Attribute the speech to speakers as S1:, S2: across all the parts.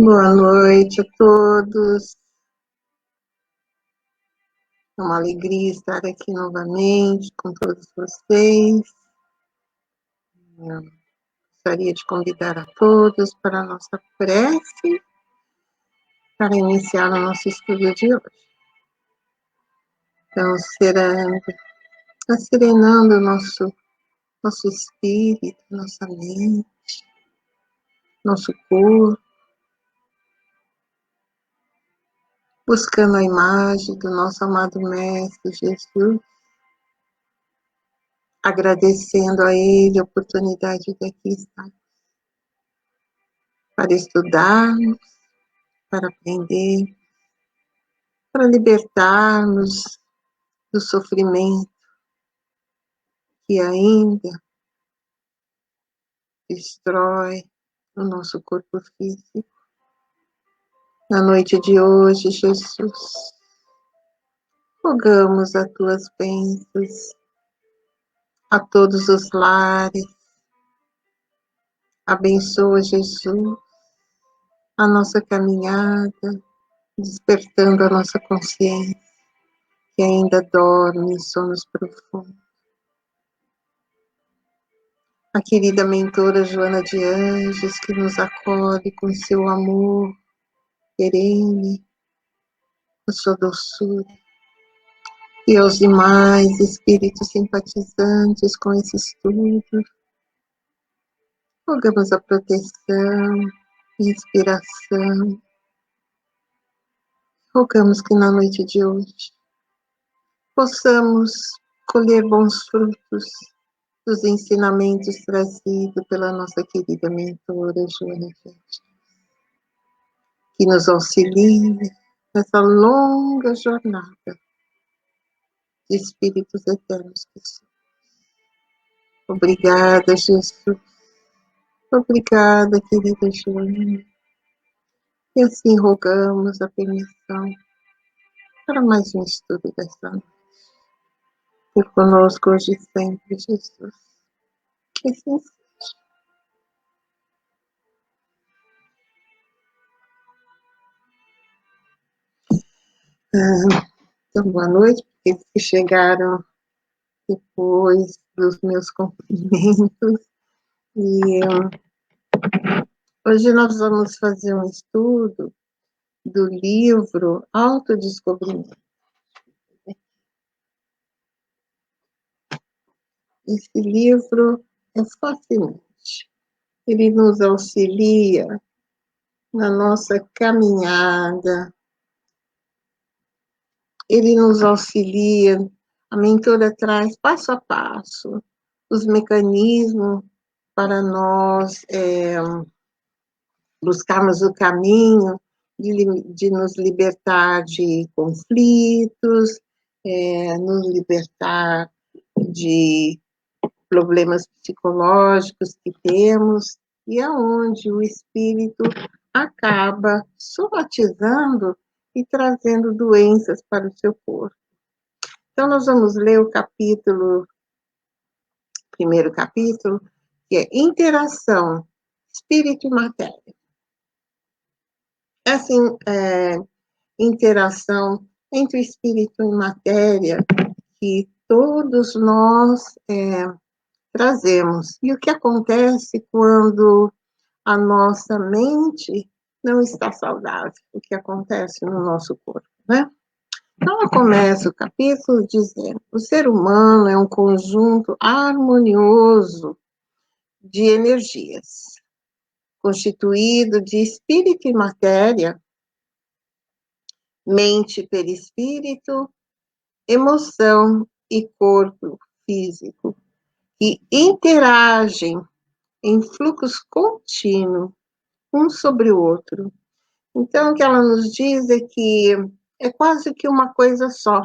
S1: Boa noite a todos. É uma alegria estar aqui novamente com todos vocês. Eu gostaria de convidar a todos para a nossa prece, para iniciar o nosso estudo de hoje. Então, serenando o nosso espírito, nossa mente, nosso corpo, buscando a imagem do nosso amado Mestre Jesus, agradecendo a Ele a oportunidade de aqui estar, para estudarmos, para aprender, para libertarmos do sofrimento que ainda destrói o nosso corpo físico. Na noite de hoje, Jesus, rogamos as tuas bênçãos a todos os lares. Abençoa, Jesus, a nossa caminhada, despertando a nossa consciência, que ainda dorme em sonos profundos. A querida mentora Joana de Anjos, que nos acolhe com seu amor perene, a sua doçura. E aos demais espíritos simpatizantes com esse estudo, rogamos a proteção, inspiração. Rogamos que na noite de hoje possamos colher bons frutos dos ensinamentos trazidos pela nossa querida mentora Joana de Anjos, que nos auxilie nessa longa jornada de espíritos eternos que somos. Obrigada, Jesus. Obrigada, querida Joana. E assim rogamos a permissão para mais um estudo dessa noite. Por conosco hoje e sempre, Jesus. Que assim seja. Então, boa noite, porque eles que chegaram depois dos meus cumprimentos. E hoje nós vamos fazer um estudo do livro Autodescobrimento. Esse livro é fascinante. Ele nos auxilia na nossa caminhada. Ele nos auxilia, a mentora traz passo a passo os mecanismos para nós buscarmos o caminho de nos libertar de conflitos, nos libertar de problemas psicológicos que temos, e aonde o espírito acaba somatizando e trazendo doenças para o seu corpo. Então, nós vamos ler o primeiro capítulo, que é Interação, Espírito e Matéria. Essa interação entre o espírito e matéria que todos nós trazemos. E o que acontece quando a nossa mente não está saudável? O que acontece no nosso corpo, né? Então, ela começa o capítulo dizendo: o ser humano é um conjunto harmonioso de energias, constituído de espírito e matéria, mente, perispírito, emoção e corpo físico, que interagem em fluxo contínuo, um sobre o outro. Então, o que ela nos diz é que é quase que uma coisa só,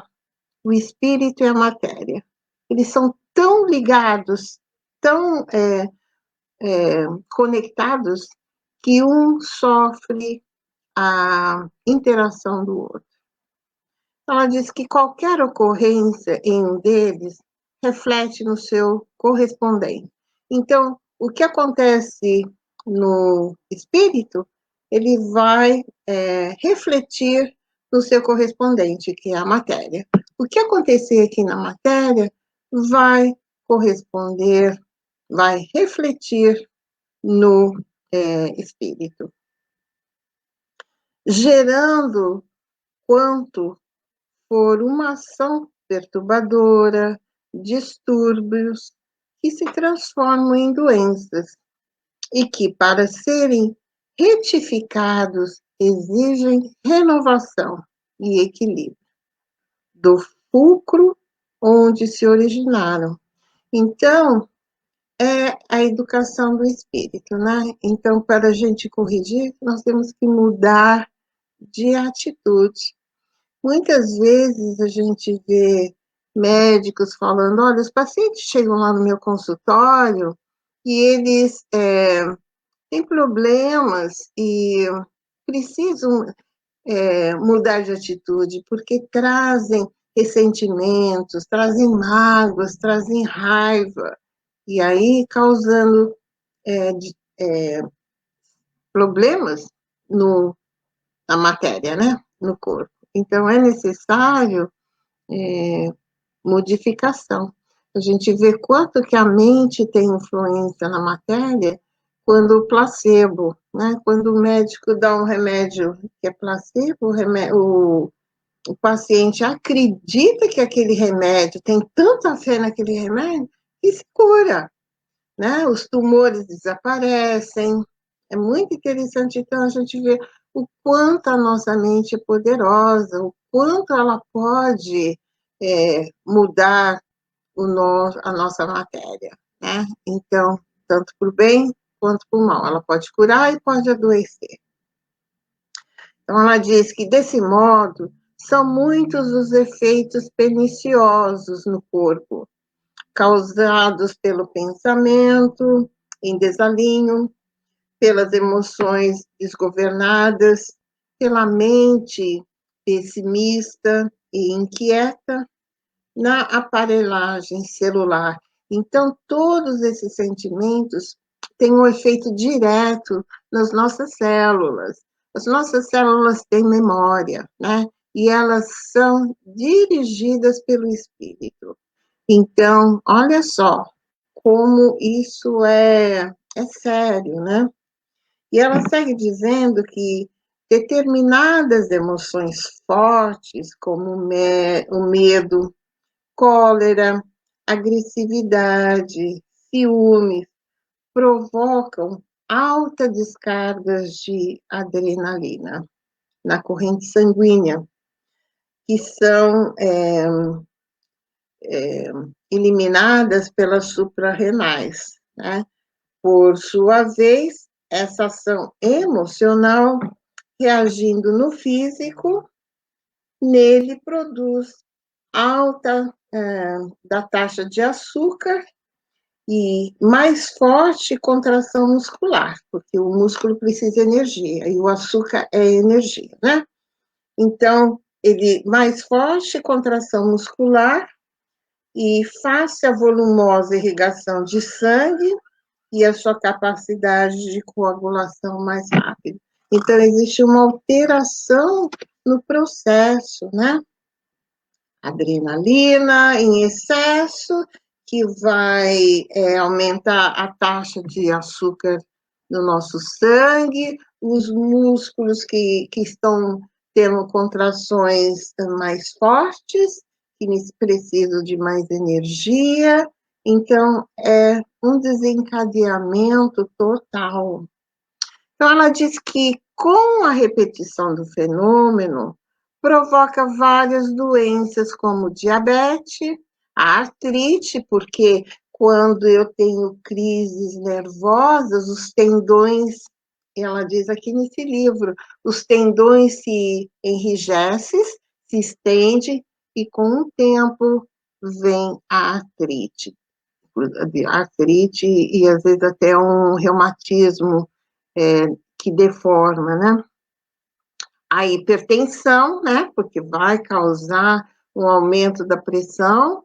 S1: o espírito e a matéria. Eles são tão ligados, tão conectados, que um sofre a interação do outro. Ela diz que qualquer ocorrência em um deles reflete no seu correspondente. Então, o que acontece no espírito ele vai refletir no seu correspondente, que é a matéria. O que acontecer aqui na matéria vai corresponder, vai refletir no espírito, gerando quanto for uma ação perturbadora, distúrbios que se transformam em doenças e que, para serem retificados, exigem renovação e equilíbrio do fulcro onde se originaram. Então, é a educação do espírito, né? Então, para a gente corrigir, nós temos que mudar de atitude. Muitas vezes a gente vê médicos falando, olha, os pacientes chegam lá no meu consultório e eles têm problemas e precisam mudar de atitude, porque trazem ressentimentos, trazem mágoas, trazem raiva, e aí causando problemas na matéria, né? No corpo. Então, é necessário modificação. A gente vê quanto que a mente tem influência na matéria quando o placebo, né? Quando o médico dá um remédio que é placebo, o paciente acredita que aquele remédio, tem tanta fé naquele remédio, que se cura, né? Os tumores desaparecem. É muito interessante, então, a gente ver o quanto a nossa mente é poderosa, o quanto ela pode mudar a nossa matéria, né? Então, tanto para o bem quanto para o mal. Ela pode curar e pode adoecer. Então, ela diz que, desse modo, são muitos os efeitos perniciosos no corpo, causados pelo pensamento em desalinho, pelas emoções desgovernadas, pela mente pessimista e inquieta, na aparelhagem celular. Então, todos esses sentimentos têm um efeito direto nas nossas células. As nossas células têm memória, né? E elas são dirigidas pelo espírito. Então, olha só como isso é sério, né? E ela segue dizendo que determinadas emoções fortes, como o medo, cólera, agressividade, ciúmes, provocam altas descargas de adrenalina na corrente sanguínea, que são eliminadas pelas suprarrenais, né? Por sua vez, essa ação emocional, reagindo no físico, nele produz alta da taxa de açúcar e mais forte contração muscular, porque o músculo precisa de energia e o açúcar é energia, né? Então, ele mais forte contração muscular e fácil volumosa irrigação de sangue e a sua capacidade de coagulação mais rápida. Então, existe uma alteração no processo, né? Adrenalina em excesso, que vai aumentar a taxa de açúcar no nosso sangue, os músculos que estão tendo contrações mais fortes, que precisam de mais energia, então é um desencadeamento total. Então, ela diz que, com a repetição do fenômeno, provoca várias doenças, como diabetes, a artrite, porque quando eu tenho crises nervosas, os tendões, ela diz aqui nesse livro, os tendões se enrijecem, se estendem, e com o tempo vem a artrite e às vezes até um reumatismo que deforma, né? A hipertensão, né? Porque vai causar um aumento da pressão,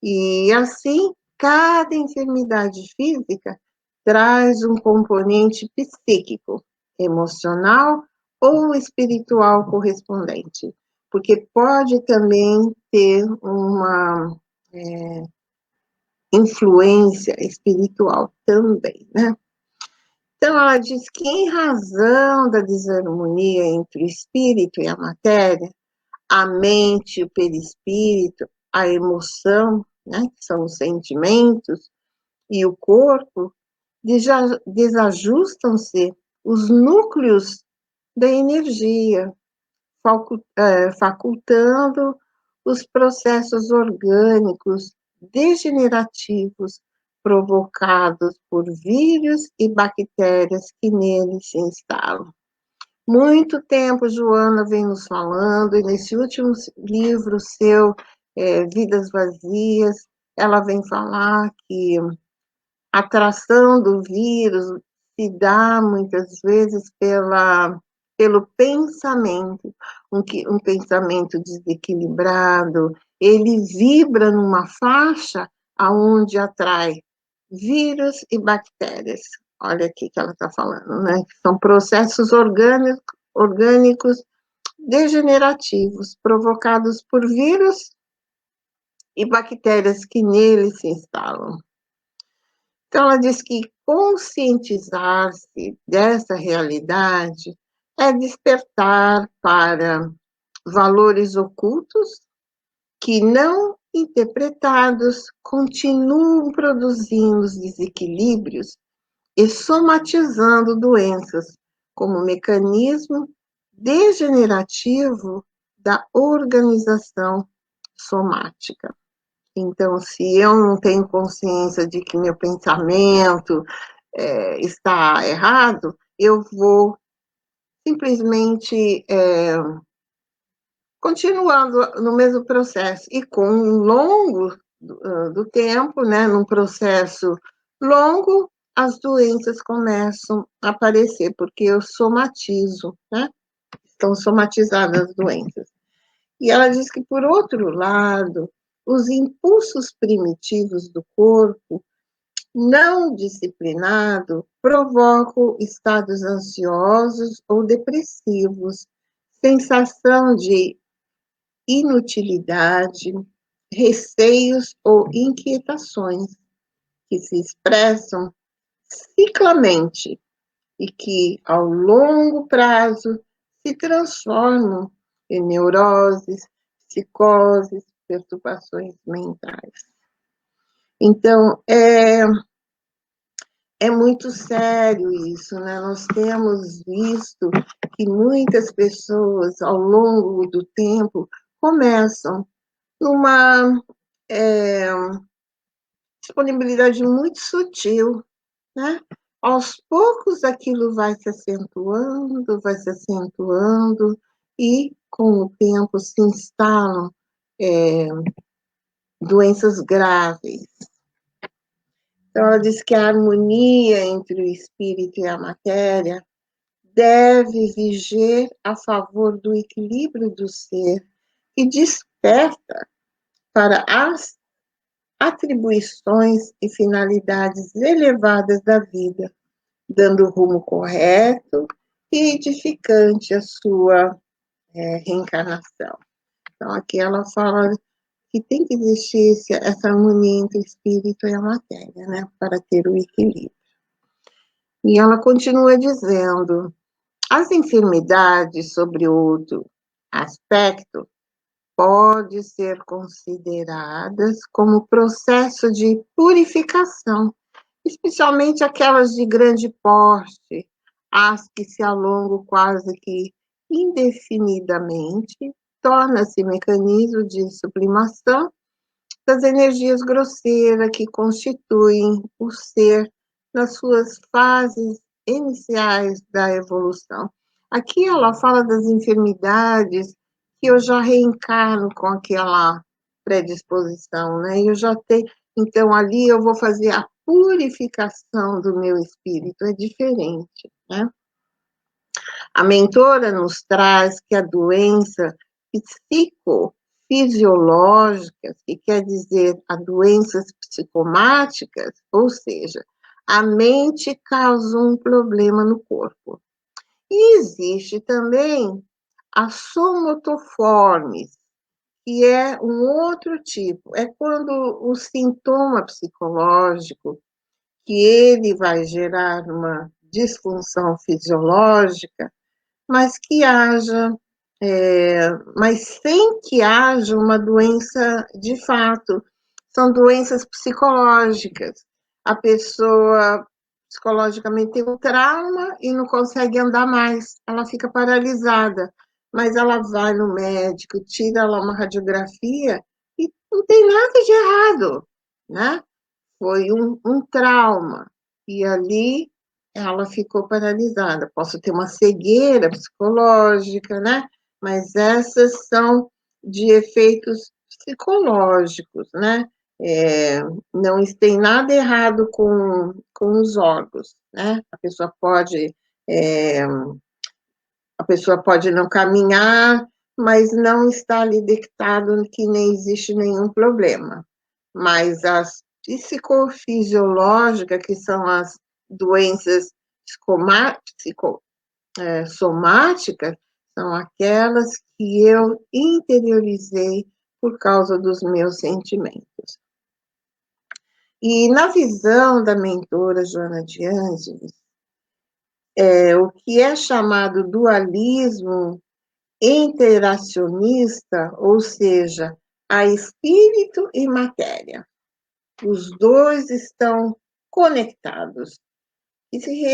S1: e assim, cada enfermidade física traz um componente psíquico. emocional ou espiritual correspondente, porque pode também ter uma influência espiritual também, né? Então, ela diz que, em razão da desarmonia entre o espírito e a matéria, a mente, o perispírito, a emoção, né, que são os sentimentos, e o corpo, desajustam-se os núcleos da energia, facultando os processos orgânicos degenerativos provocados por vírus e bactérias que neles se instalam. Muito tempo Joana vem nos falando, e nesse último livro seu, Vidas Vazias, ela vem falar que a atração do vírus se dá muitas vezes pelo pensamento, um pensamento desequilibrado, ele vibra numa faixa aonde atrai vírus e bactérias. Olha aqui que ela está falando, né? São processos orgânicos degenerativos provocados por vírus e bactérias que nele se instalam. Então, ela diz que conscientizar-se dessa realidade é despertar para valores ocultos que, não interpretados, continuam produzindo os desequilíbrios e somatizando doenças como mecanismo degenerativo da organização somática. Então, se eu não tenho consciência de que meu pensamento está errado, eu vou simplesmente continuando no mesmo processo. E com o longo do tempo, né, num processo longo, as doenças começam a aparecer, porque eu somatizo, né? Estão somatizadas as doenças. E ela diz que, por outro lado, os impulsos primitivos do corpo, não disciplinado, provocam estados ansiosos ou depressivos, sensação de inutilidade, receios ou inquietações que se expressam ciclamente e que, ao longo prazo, se transformam em neuroses, psicoses, perturbações mentais. Então, é muito sério isso, né? Nós temos visto que muitas pessoas, ao longo do tempo, começam numa disponibilidade muito sutil, né? Aos poucos aquilo vai se acentuando, e com o tempo se instalam doenças graves. Então, ela diz que a harmonia entre o espírito e a matéria deve viger a favor do equilíbrio do ser e desperta para as atribuições e finalidades elevadas da vida, dando o rumo correto e edificante à sua reencarnação. Então, aqui ela fala que tem que existir essa harmonia entre o espírito e a matéria, né, para ter o equilíbrio. E ela continua dizendo: as enfermidades, sobre outro aspecto, podem ser consideradas como processo de purificação, especialmente aquelas de grande porte, as que se alongam quase que indefinidamente, torna-se mecanismo de sublimação das energias grosseiras que constituem o ser nas suas fases iniciais da evolução. Aqui ela fala das enfermidades que eu já reencarno com aquela predisposição, né? Eu já tenho, então ali eu vou fazer a purificação do meu espírito, é diferente, né? A mentora nos traz que a doença psicofisiológica, que quer dizer a doenças psicomáticas, ou seja, a mente causa um problema no corpo. E existe também a somotoformes, que é um outro tipo. É quando o sintoma psicológico, que ele vai gerar uma disfunção fisiológica, mas que haja, mas sem que haja uma doença de fato. São doenças psicológicas. A pessoa psicologicamente tem um trauma e não consegue andar mais, ela fica paralisada, mas ela vai no médico, tira lá uma radiografia e não tem nada de errado, né? Foi um trauma. E ali ela ficou paralisada. Posso ter uma cegueira psicológica, né? Mas essas são de efeitos psicológicos, né? Não tem nada errado com os órgãos, né? A pessoa pode não caminhar, mas não está ali detectado que nem existe nenhum problema. Mas as psicofisiológicas, que são as doenças somáticas, são aquelas que eu interiorizei por causa dos meus sentimentos. E na visão da mentora Joana de Ângeles, o que é chamado dualismo interacionista, ou seja, a espírito e matéria. Os dois estão conectados e se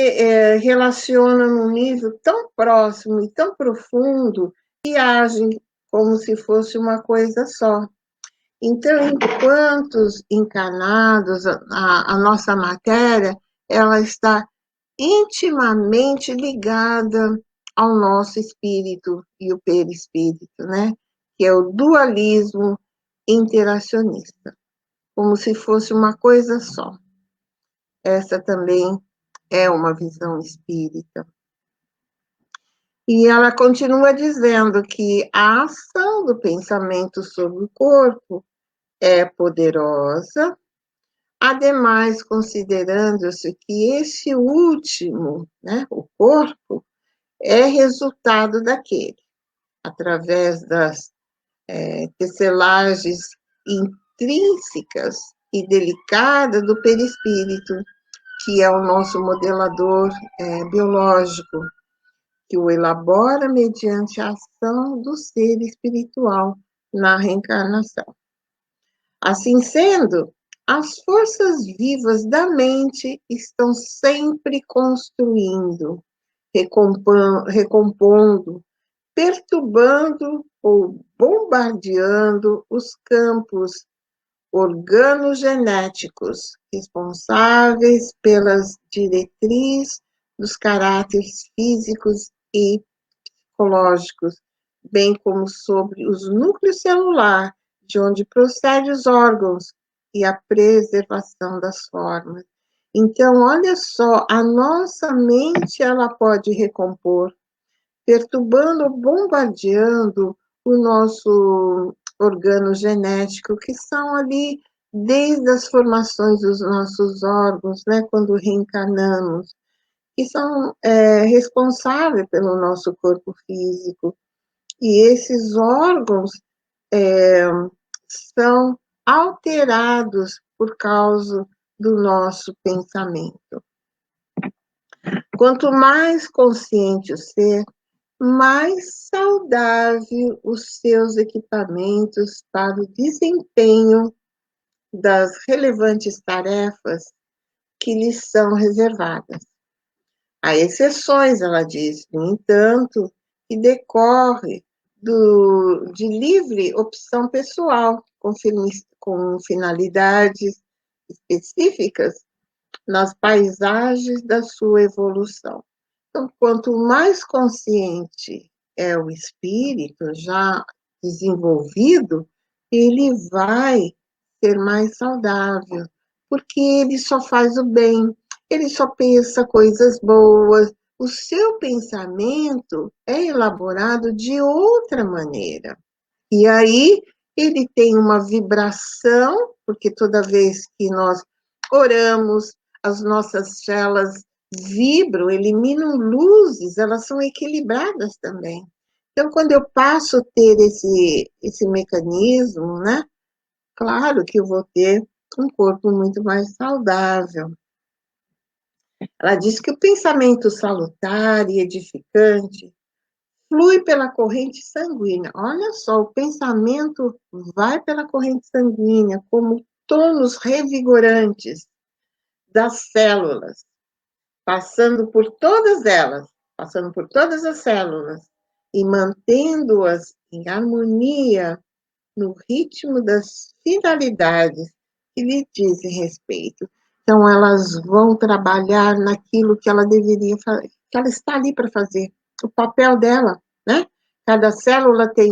S1: relacionam num nível tão próximo e tão profundo que agem como se fosse uma coisa só. Então, enquanto encarnados, a nossa matéria, ela está intimamente ligada ao nosso espírito e o perispírito, né? Que é o dualismo interacionista, como se fosse uma coisa só. Essa também é uma visão espírita. E ela continua dizendo que a ação do pensamento sobre o corpo é poderosa, ademais considerando-se que esse último, né, o corpo, é resultado daquele, através das tecelagens intrínsecas e delicadas do perispírito, que é o nosso modelador biológico, que o elabora mediante a ação do ser espiritual na reencarnação. Assim sendo, as forças vivas da mente estão sempre construindo, recompondo, perturbando ou bombardeando os campos organogenéticos responsáveis pelas diretrizes dos caráteres físicos e psicológicos, bem como sobre os núcleos celulares, de onde procedem os órgãos e a preservação das formas. Então, olha só, a nossa mente, ela pode recompor, perturbando ou bombardeando o nosso organo genético, que são ali desde as formações dos nossos órgãos, né, quando reencarnamos, que são responsáveis pelo nosso corpo físico. E esses órgãos são alterados por causa do nosso pensamento. Quanto mais consciente o ser, mais saudável os seus equipamentos para o desempenho das relevantes tarefas que lhes são reservadas. Há exceções, ela diz, no entanto, que decorre de livre opção pessoal, com finalidades específicas nas paisagens da sua evolução. Então, quanto mais consciente é o espírito já desenvolvido, ele vai ser mais saudável, porque ele só faz o bem, ele só pensa coisas boas, o seu pensamento é elaborado de outra maneira. E aí ele tem uma vibração, porque toda vez que nós oramos, as nossas células vibram, eliminam luzes, elas são equilibradas também. Então, quando eu passo a ter esse mecanismo, né? Claro que eu vou ter um corpo muito mais saudável. Ela diz que o pensamento salutar e edificante flui pela corrente sanguínea. Olha só, o pensamento vai pela corrente sanguínea como tônus revigorantes das células, passando por todas elas, passando por todas as células e mantendo-as em harmonia no ritmo das finalidades que lhe dizem respeito. Então, elas vão trabalhar naquilo que ela deveria fazer, que ela está ali para fazer, o papel dela, né? Cada célula tem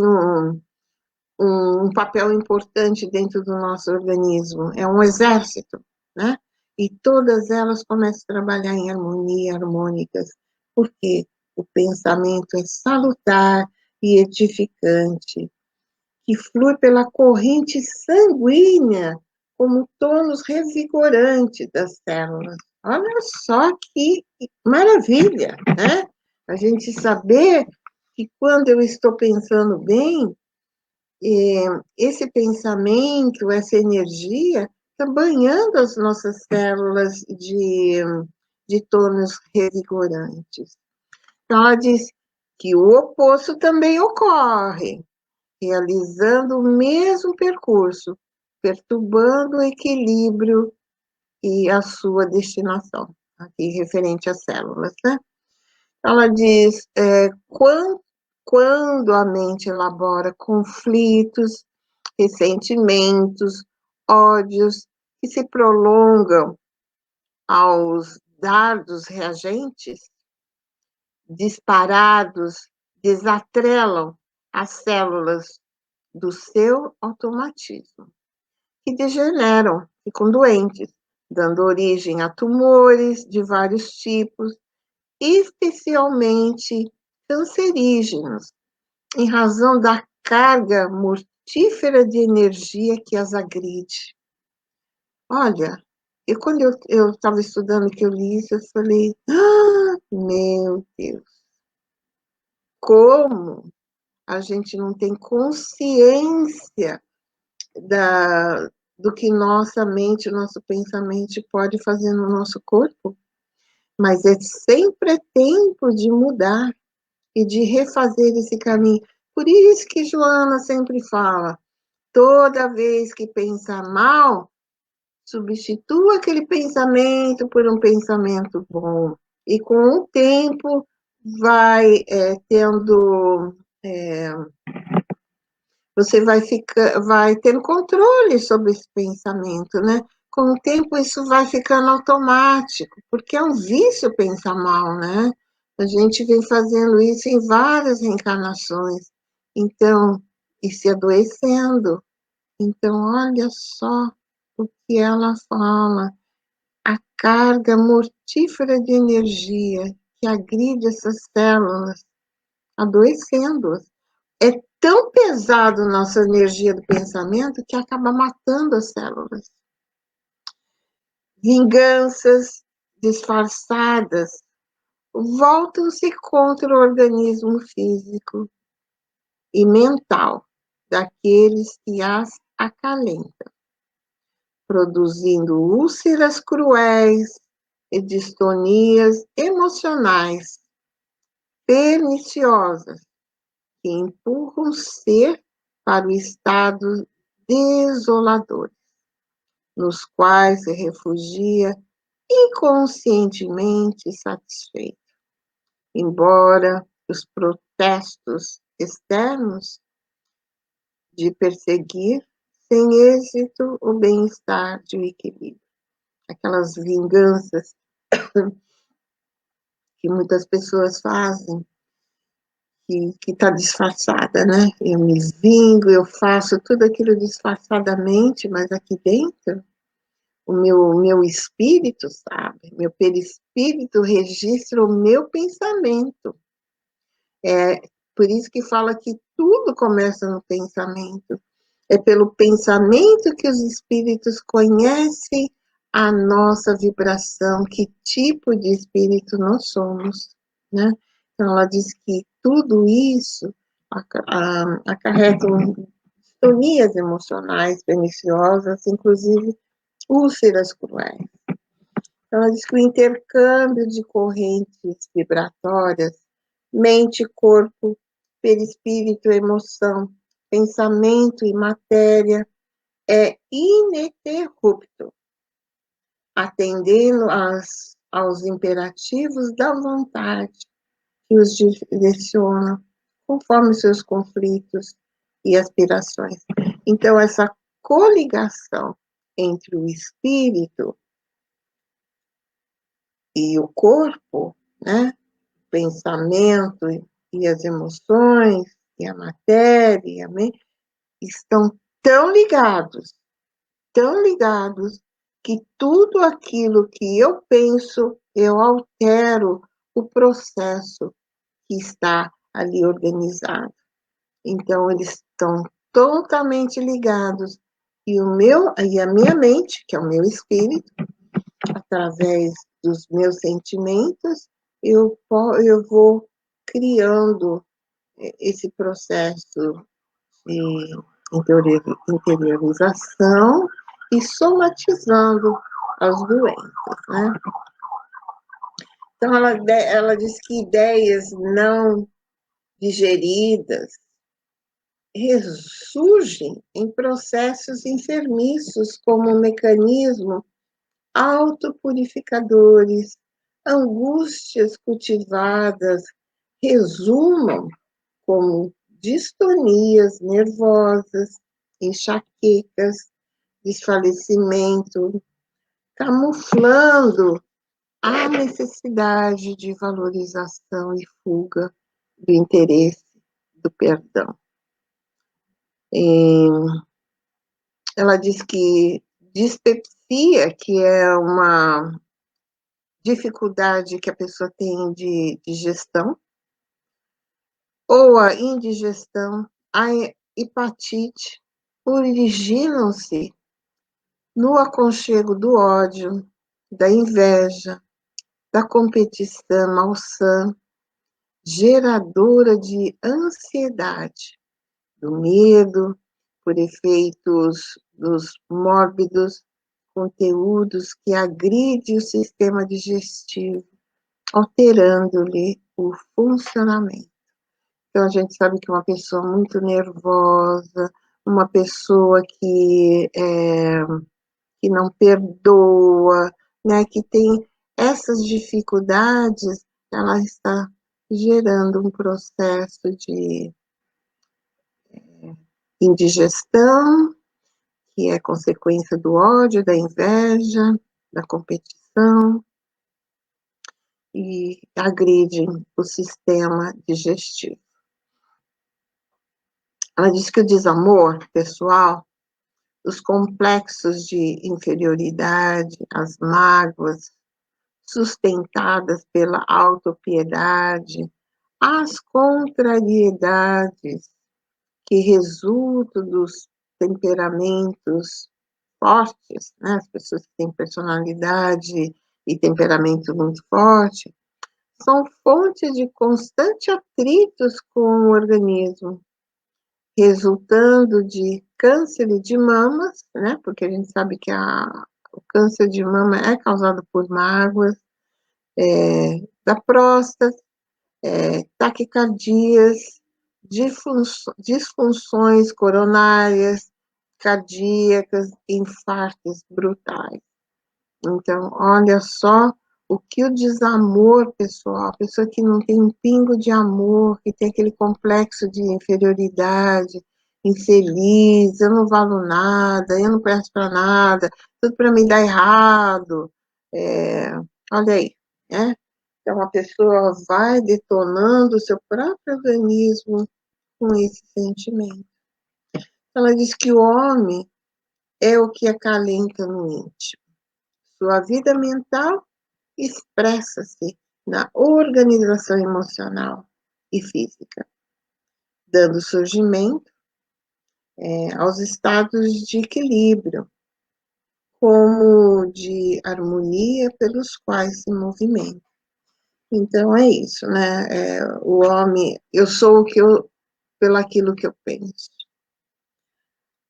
S1: um papel importante dentro do nosso organismo, é um exército, né? E todas elas começam a trabalhar em harmonia, harmônicas, porque o pensamento é salutar e edificante, que flui pela corrente sanguínea, como tônus revigorante das células. Olha só que maravilha, né? A gente saber que quando eu estou pensando bem, esse pensamento, essa energia, está banhando as nossas células de tônus revigorantes. Então, ela diz que o oposto também ocorre, realizando o mesmo percurso, perturbando o equilíbrio e a sua destinação, aqui referente às células, né? Ela diz, quando a mente elabora conflitos, ressentimentos, ódios, que se prolongam aos dardos reagentes, disparados, desatrelam as células do seu automatismo, que degeneram, ficam doentes, dando origem a tumores de vários tipos, especialmente cancerígenos, em razão da carga mortífera de energia que as agride. Olha, e quando eu estava estudando que eu li isso, eu falei, meu Deus, como a gente não tem consciência do que nossa mente, nosso pensamento pode fazer no nosso corpo, mas é sempre tempo de mudar e de refazer esse caminho. Por isso que Joana sempre fala, toda vez que pensar mal, substitua aquele pensamento por um pensamento bom. E com o tempo vai tendo... você vai tendo controle sobre esse pensamento, né? Com o tempo isso vai ficando automático, porque é um vício pensar mal, né? A gente vem fazendo isso em várias reencarnações, então, e se adoecendo. Então, olha só o que ela fala, a carga mortífera de energia que agride essas células, adoecendo-as. É tão pesado nossa energia do pensamento que acaba matando as células. Vinganças disfarçadas voltam-se contra o organismo físico e mental daqueles que as acalentam, produzindo úlceras cruéis e distonias emocionais perniciosas que empurram o ser para o estado desolador, nos quais se refugia inconscientemente satisfeito, embora os protestos externos de perseguir sem êxito o bem-estar de um equilíbrio. Aquelas vinganças que muitas pessoas fazem, que está disfarçada, né? Eu me vingo, eu faço tudo aquilo disfarçadamente, mas aqui dentro, o meu espírito, sabe? Meu perispírito registra o meu pensamento. É por isso que fala que tudo começa no pensamento. É pelo pensamento que os espíritos conhecem a nossa vibração, que tipo de espírito nós somos, né? Então, ela diz que tudo isso acarreta distonias emocionais perniciosas, inclusive úlceras cruéis. Então, ela diz que o intercâmbio de correntes vibratórias, mente, corpo, perispírito, emoção, pensamento e matéria, é ininterrupto, atendendo aos imperativos da vontade que os direciona conforme seus conflitos e aspirações. Então, essa coligação entre o espírito e o corpo, né? O pensamento e as emoções, e a matéria, e a mente, estão tão ligados, que tudo aquilo que eu penso, eu altero o processo que está ali organizado. Então, eles estão totalmente ligados. E a minha mente, que é o meu espírito, através dos meus sentimentos, eu vou criando esse processo de interiorização e somatizando as doenças, né? Então, ela diz que ideias não digeridas ressurgem em processos enfermiços como mecanismo autopurificadores, angústias cultivadas resumam como distonias nervosas, enxaquecas, desfalecimento, camuflando a necessidade de valorização e fuga do interesse do perdão. Ela diz que dispepsia, que é uma dificuldade que a pessoa tem de digestão, ou a indigestão, a hepatite, originam-se no aconchego do ódio, da inveja, da competição malsã, geradora de ansiedade, do medo, por efeitos dos mórbidos conteúdos que agride o sistema digestivo, alterando-lhe o funcionamento. Então, a gente sabe que uma pessoa muito nervosa, uma pessoa que não perdoa, né, que tem essas dificuldades, ela está gerando um processo de indigestão, que é consequência do ódio, da inveja, da competição, e agride o sistema digestivo. Ela diz que o desamor pessoal, os complexos de inferioridade, as mágoas, sustentadas pela autopiedade, as contrariedades que resultam dos temperamentos fortes, né? As pessoas que têm personalidade e temperamento muito forte, são fonte de constantes atritos com o organismo, resultando de câncer de mamas, né? Porque a gente sabe que o câncer de mama é causado por mágoas, da próstata, taquicardias, disfunções coronárias, cardíacas, infartos brutais. Então, olha só o que o desamor, pessoal, a pessoa que não tem um pingo de amor, que tem aquele complexo de inferioridade, infeliz, eu não valo nada, eu não presto para nada, tudo para mim dá errado. Olha aí, né? Então, a pessoa vai detonando o seu próprio organismo com esse sentimento. Ela diz que o homem é o que acalenta no íntimo. Sua vida mental expressa-se na organização emocional e física, dando surgimento aos estados de equilíbrio, como de harmonia pelos quais se movimenta. Então é isso, né? O homem, eu sou o que eu, pelo aquilo que eu penso.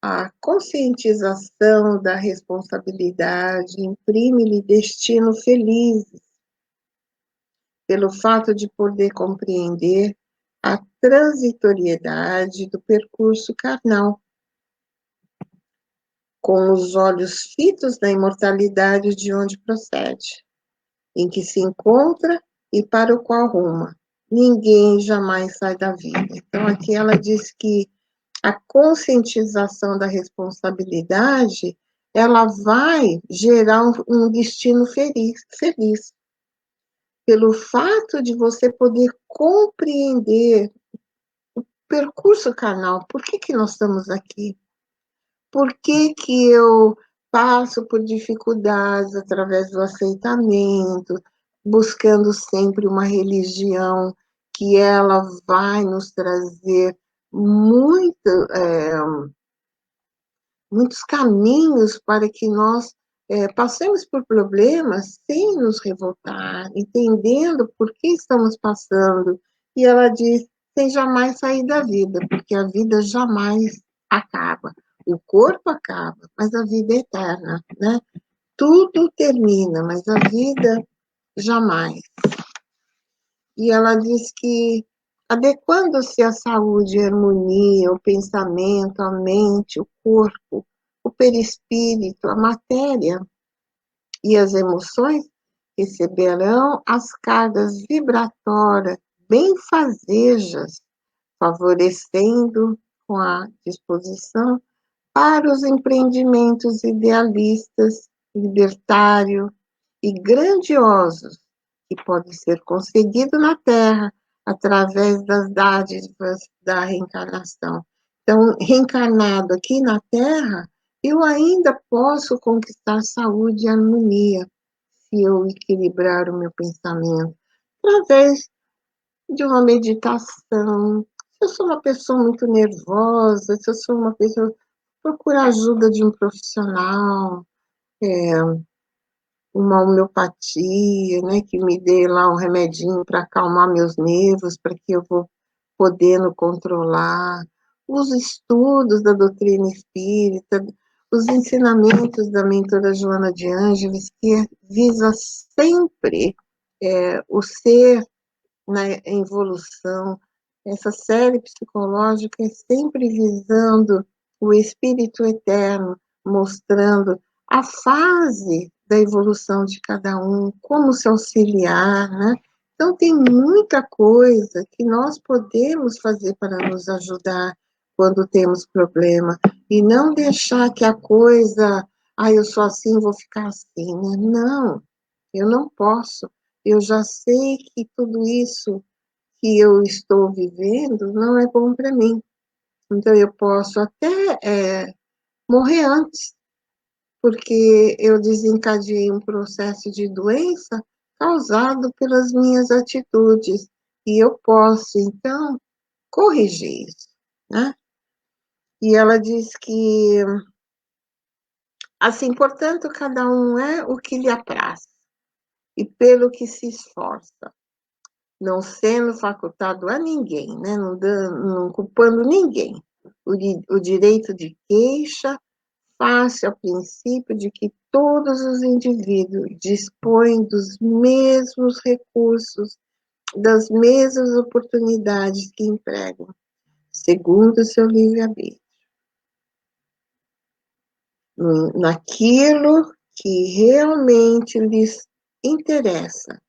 S1: A conscientização da responsabilidade imprime-lhe destino feliz, pelo fato de poder compreender a transitoriedade do percurso carnal, com os olhos fitos na imortalidade de onde procede, em que se encontra e para o qual ruma. Ninguém jamais sai da vida. Então, aqui ela diz que a conscientização da responsabilidade, ela vai gerar um destino feliz, pelo fato de você poder compreender o percurso carnal. Por que que nós estamos aqui? Por que que eu passo por dificuldades através do aceitamento, buscando sempre uma religião que ela vai nos trazer muito, muitos caminhos para que nós passemos por problemas sem nos revoltar, entendendo por que estamos passando. E ela diz, sem jamais sair da vida, porque a vida jamais acaba. O corpo acaba, mas a vida é eterna, né? Tudo termina, mas a vida jamais. E ela diz que, adequando-se à saúde e harmonia, o pensamento, a mente, o corpo, o perispírito, a matéria e as emoções, receberão as cargas vibratórias benfazejas, favorecendo com a disposição para os empreendimentos idealistas, libertários e grandiosos que podem ser conseguidos na Terra através das dádivas da reencarnação. Então, reencarnado aqui na Terra, eu ainda posso conquistar saúde e harmonia se eu equilibrar o meu pensamento através de uma meditação. Se eu sou uma pessoa muito nervosa, se eu sou uma pessoa, procurar ajuda de um profissional, uma homeopatia, né, que me dê lá um remedinho para acalmar meus nervos, para que eu vou podendo controlar. Os estudos da doutrina espírita, os ensinamentos da mentora Joana de Ângeles, que visa sempre o ser na evolução. Essa série psicológica é sempre visando o espírito eterno, mostrando a fase da evolução de cada um, como se auxiliar, né? Então, tem muita coisa que nós podemos fazer para nos ajudar quando temos problema, e não deixar que a coisa, eu sou assim, vou ficar assim, né? Não, eu não posso. Eu já sei que tudo isso que eu estou vivendo não é bom para mim. Então, eu posso até morrer antes, porque eu desencadeei um processo de doença causado pelas minhas atitudes. E eu posso, então, corrigir isso, né? E ela diz que, assim, portanto, cada um é o que lhe apraz, e pelo que se esforça, não sendo facultado a ninguém, né? Não culpando ninguém. O direito de queixa face ao princípio de que todos os indivíduos dispõem dos mesmos recursos, das mesmas oportunidades que empregam, segundo o seu livre-arbítrio, naquilo que realmente lhes interessa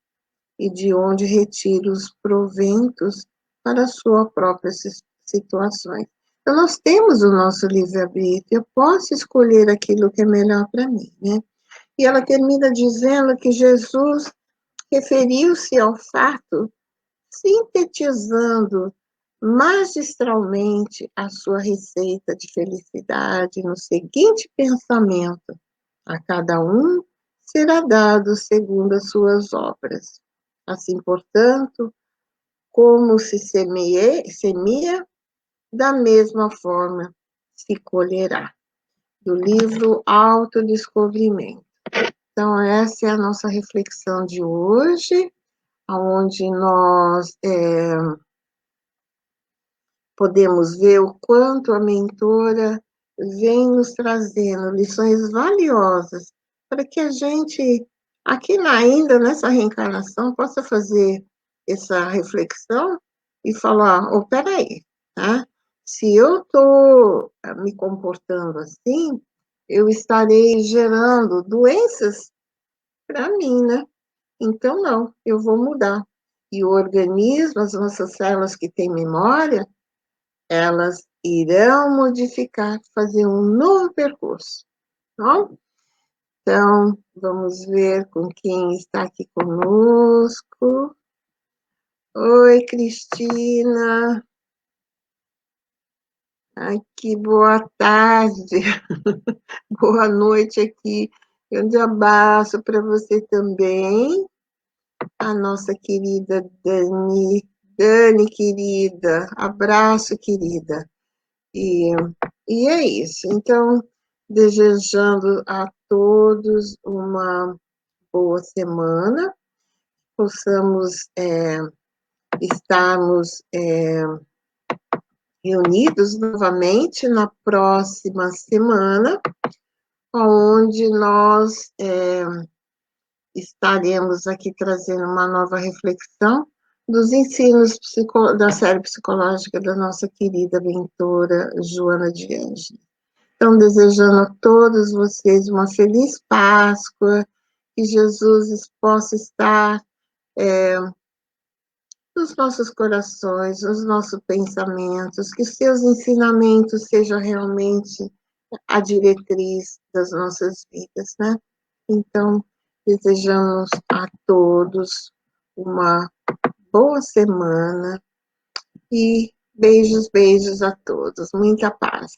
S1: e de onde retira os proventos para a sua própria situações. Então, nós temos o nosso livre-arbítrio, eu posso escolher aquilo que é melhor para mim, né? E ela termina dizendo que Jesus referiu-se ao fato, sintetizando magistralmente a sua receita de felicidade no seguinte pensamento: a cada um será dado segundo as suas obras. Assim, portanto, como se semeia, da mesma forma se colherá. do livro Autodescobrimento. Então, essa é a nossa reflexão de hoje, onde nós podemos ver o quanto a mentora vem nos trazendo lições valiosas para que a gente, aqui ainda nessa reencarnação, possa fazer essa reflexão e falar, oh, peraí, tá? Se eu estou me comportando assim, eu estarei gerando doenças para mim, né? Então, não, eu vou mudar. E o organismo, as nossas células que têm memória, elas irão modificar, fazer um novo percurso, tá? Então, vamos ver com quem está aqui conosco. Oi, Cristina. Aqui, boa tarde. Boa noite aqui. Grande abraço para você também. A nossa querida Dani. Dani, querida. Abraço, querida. E, e é isso. Então, desejando a todos uma boa semana, possamos estarmos reunidos novamente na próxima semana, onde nós estaremos aqui trazendo uma nova reflexão dos ensinos da série psicológica da nossa querida mentora Joana de Ângeles. Então, desejando a todos vocês uma feliz Páscoa, que Jesus possa estar nos nossos corações, nos nossos pensamentos, que seus ensinamentos sejam realmente a diretriz das nossas vidas, né? Então, desejamos a todos uma boa semana e beijos, beijos a todos. Muita paz.